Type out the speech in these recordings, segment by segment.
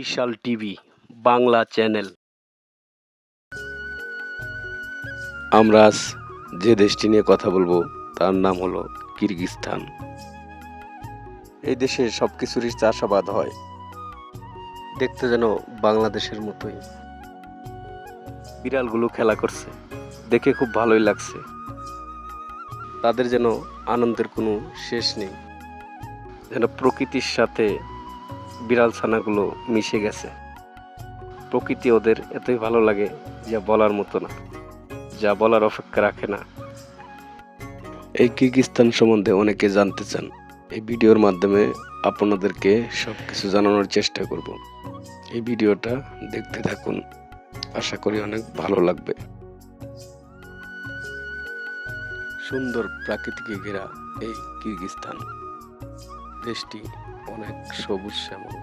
বিশাল TV Bangla channel. আমরা আজ যে দেশটি নিয়ে কথা বলবো তার নাম হলো কিরগিজস্তান। এই দেশে সবকিছুরই চাষাবাদ হয়, দেখতে যেন বাংলাদেশের মতোই। বিড়ালগুলো খেলা করছে, দেখে খুব ভালোই লাগছে। তাদের যেন আনন্দের কোনো শেষ নেই, যেন প্রকৃতির সাথে বিড়াল ছানাগুলো মিশে গেছে। প্রকৃতি ওদের এতই ভালো লাগে যা বলার মতো না, যা বলার অপেক্ষা রাখে না। এই কিরগিজস্তান সম্বন্ধে অনেকে জানতে চান। এই ভিডিওর মাধ্যমে আপনাদেরকে সবকিছু জানানোর চেষ্টা করব। এই ভিডিওটা দেখতে থাকুন, আশা করি অনেক ভালো লাগবে। সুন্দর প্রাকৃতিকে ঘেরা এই কিরগিজস্তান দেশটি অনেক সবুজ শ্যামল।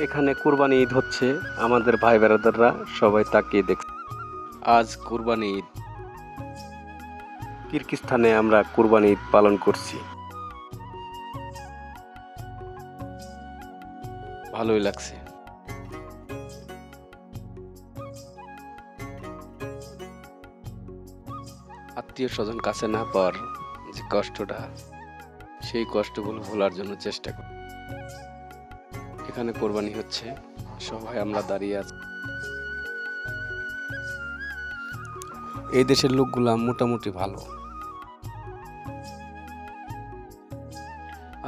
এখানে কুরবানি ঈদ হচ্ছে, আমাদের ভাই বেরাদাররা সবাই তাকিয়ে দেখছে। আজ কুরবানি ঈদ। কিরগিজস্তানে আমরা কুরবানি ঈদ পালন করছি। ভালোই লাগছে। আত্মীয় স্বজন কাছে না পাওয়ার যে কষ্টটা, সেই কষ্টগুলো ভোলার জন্য চেষ্টা করি। এখানে কোরবানি হচ্ছে, সবাই আমরা দাঁড়িয়ে আছি। এই দেশের লোকগুলা মোটামুটি ভালো।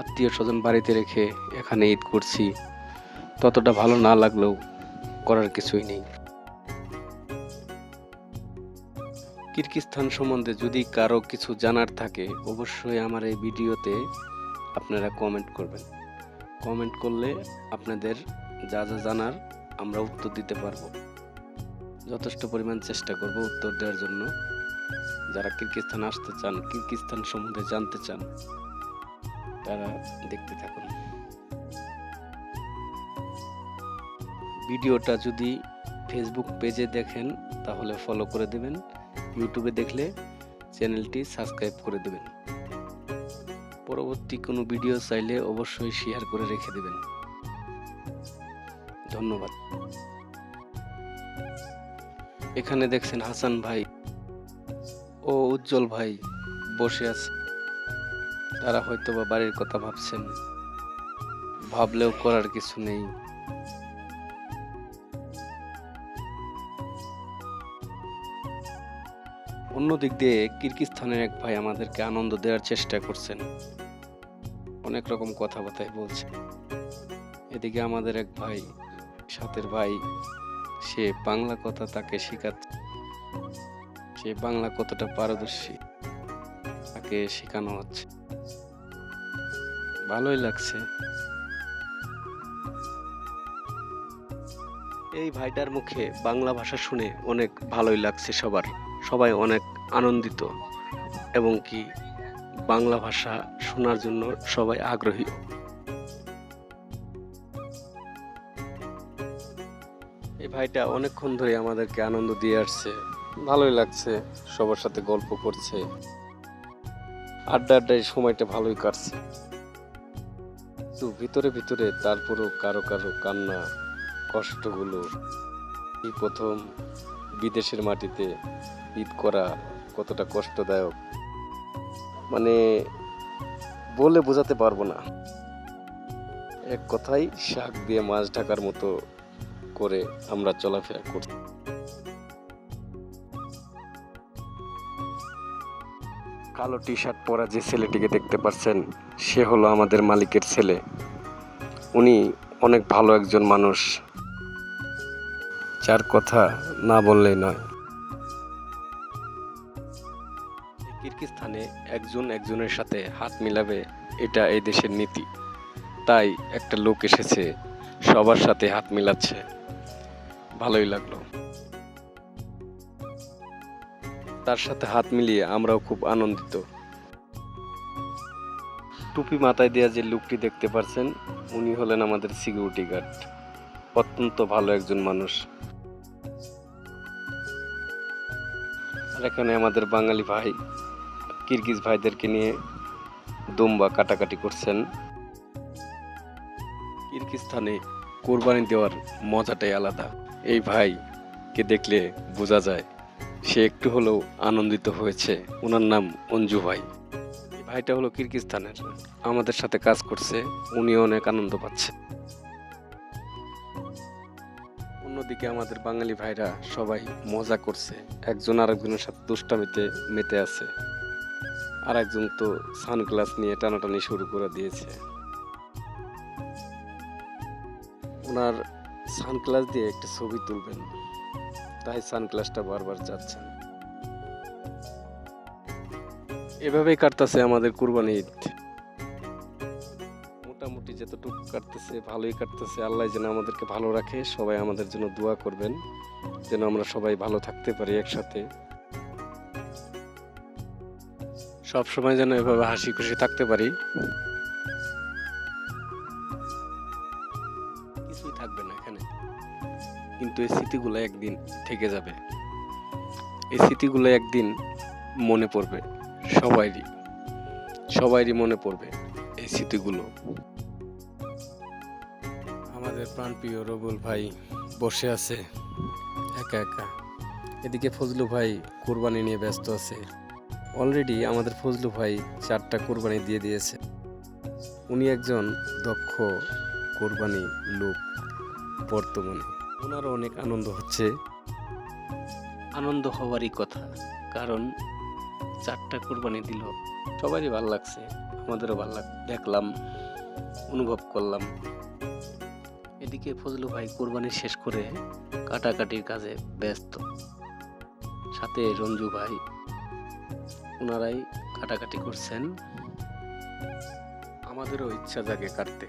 আত্মীয় স্বজন বাড়িতে রেখে এখানে ঈদ করছি, ততটা ভালো না লাগলেও করার কিছুই নেই। কিরগিজস্তান সম্বন্ধে যদি কারো কিছু জানার থাকে, অবশ্যই আমার এই ভিডিওতে আপনারা কমেন্ট করবেন। কমেন্ট করলে আপনাদের যা যা জানার আমরা উত্তর দিতে পারবো। যথেষ্ট পরিমাণ চেষ্টা করব উত্তর দেওয়ার জন্য। যারা কিরগিজস্তান আসতে চান, কিরগিজস্তান সম্বন্ধে জানতে চান, তারা দেখতে থাকুন। ভিডিওটা যদি ফেসবুক পেজে দেখেন তাহলে ফলো করে দেবেন, ইউটিউবে দেখলে চ্যানেলটি সাবস্ক্রাইব করে দেবেন। পরবর্তী কোনো ভিডিও চাইলে অবশ্যই শেয়ার করে রেখে দেবেন। ধন্যবাদ। এখানে দেখছেন হাসান ভাই ও উজ্জ্বল ভাই বসে আছে। তারা হয়তোবা বাড়ির কথা ভাবছেন, ভাবলেও করার কিছু নেই। অন্যদিক দিয়ে কিরগিজস্তানের এক ভাই আমাদেরকে আনন্দ দেওয়ার চেষ্টা করছেন, অনেক রকম কথাবার্তায় বলছে। এদিকে আমাদের এক ভাই, সাথের ভাই, সে বাংলা কথা তাকে শেখাচ্ছে। সে বাংলা কতটা পারদর্শী তাকে শেখানো হচ্ছে। ভালোই লাগছে। এই ভাইটার মুখে বাংলা ভাষা শুনে অনেক ভালোই লাগছে। সবাই অনেক আনন্দিত এবং কি বাংলা ভাষা শোনার জন্য সবাই আগ্রহী। এই ভাইটা অনেকক্ষণ ধরে আমাদেরকে আনন্দ দিয়ে আসছে, ভালোই লাগছে। সবার সাথে গল্প করছে, আড্ডায় সময়টা ভালোই কাটছে। তো ভিতরে ভিতরে তারপরও কারো কারো কান্না, কষ্টগুলো। এই প্রথম বিদেশের মাটিতে ঈদ করা কতটা কষ্টদায়ক, মানে বলে বোঝাতে পারবো না। এক কথায় শাক দিয়ে মাছ ঢাকার মতো করে আমরা চলাফেরা করছি। কালো টি শার্ট পরা যে ছেলেটিকে দেখতে পাচ্ছেন, সে হলো আমাদের মালিকের ছেলে। উনি অনেক ভালো একজন মানুষ, যার কথা না বললেই নয়। কিরগিজস্তানে একজন একজনের সাথে হাত মিলাবে, এটা এই দেশের নীতি। তাই একটা লোক এসেছে, সবার সাথে হাত মিলাচ্ছে, ভালোই লাগলো। তার সাথে হাত মিলিয়ে আমরাও খুব আনন্দিত। টুপি মাথায় দেওয়া যে লোকটি দেখতে পাচ্ছেন, উনি হলেন আমাদের সিকিউরিটি গার্ড। অত্যন্ত ভালো একজন মানুষ। আর এখানে আমাদের বাঙালি ভাই কিরগিজ ভাইদেরকে নিয়ে দুম্বা কাটাকাটি করছেন। কিরগিজস্তানে কোরবানি দেওয়ার মজাটাই আলাদা। এই ভাইকে দেখলে বোঝা যায় সে একটু হলেও আনন্দিত হয়েছে। ওনার নাম অঞ্জু ভাই। এই ভাইটা হলো কিরগিজস্তানের, আমাদের সাথে কাজ করছে, উনিও অনেক আনন্দ পাচ্ছে। অন্যদিকে আমাদের বাঙালি ভাইরা সবাই মজা করছে, একজন আরেকজনের সাথে দুষ্টামিতে মেতে আছে। আর একজন তো সানগ্লাস নিয়ে টানাটানি শুরু করে দিয়েছে। ওনার সানগ্লাস দিয়ে একটা ছবি তুলবেন, তাই সানগ্লাসটা বারবার যাচ্ছেন। এভাবেই কাটতেছে আমাদের কুরবানি ঈদ। মোটামুটি যতটুকু কাটতেছে ভালোই কাটতেছে। আল্লাহ যেন আমাদেরকে ভালো রাখে, সবাই আমাদের জন্য দোয়া করবেন যেন আমরা সবাই ভালো থাকতে পারি একসাথে। সব সময় যেন এভাবে হাসি খুশি থাকতে পারি। কিছুই থাকবে না এখানে, কিন্তু এই স্মৃতিগুলো একদিন থেকে যাবে। এই স্মৃতিগুলো একদিন মনে পড়বে, সবাইরই মনে পড়বে এই স্মৃতিগুলো। আমাদের প্রাণপ্রিয় রবুল ভাই বসে আছে একা একা। এদিকে ফজলু ভাই কোরবানি নিয়ে ব্যস্ত আছে। অলরেডি আমাদের ফজলু ভাই 4টা কোরবানি দিয়ে দিয়েছে। উনি একজন দক্ষ কোরবানি লোক বর্তমানে। ওনারও অনেক আনন্দ হচ্ছে। আনন্দ হওয়ারই কথা, কারণ 4টা কোরবানি দিল, সবারই ভালো লাগছে, আমাদেরও ভালো দেখলাম, অনুভব করলাম। এদিকে ফজলু ভাই কোরবানি শেষ করে কাটাকাটির কাজে ব্যস্ত, সাথে রঞ্জু ভাই, ওনারাই কাটাকাটি করছেন। আমাদেরও ইচ্ছা জাগে কাটতে,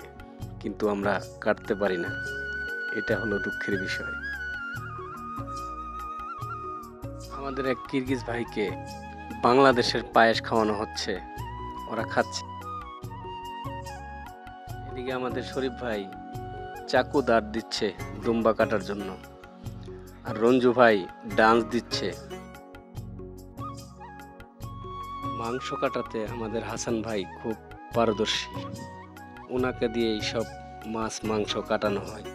কিন্তু আমরা কাটতে পারি না, এটা হলো দুঃখের বিষয়। আমাদের এক কিরগিজ ভাইকে বাংলাদেশের পায়েস খাওয়ানো হচ্ছে, ওরা খাচ্ছে। এদিকে আমাদের শরীফ ভাই চাকু দাঁড় দিচ্ছে দুম্বা কাটার জন্য, আর রঞ্জু ভাই ডান্স দিচ্ছে। মাংস কাটাতে আমাদের হাসান ভাই খুব পারদর্শী, ওনাকে দিয়ে সব মাছ মাংস কাটানো হয়।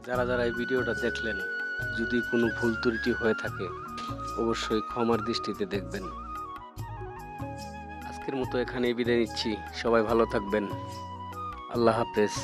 যারা যারা এই ভিডিওটা দেখলেন, যদি কোনো ভুল ত্রুটি হয়ে থাকে অবশ্যই ক্ষমার দৃষ্টিতে দেখবেন। আজকের মতো এখানেই বিদায় নিচ্ছি, সবাই ভালো থাকবেন, আল্লাহ হাফেজ।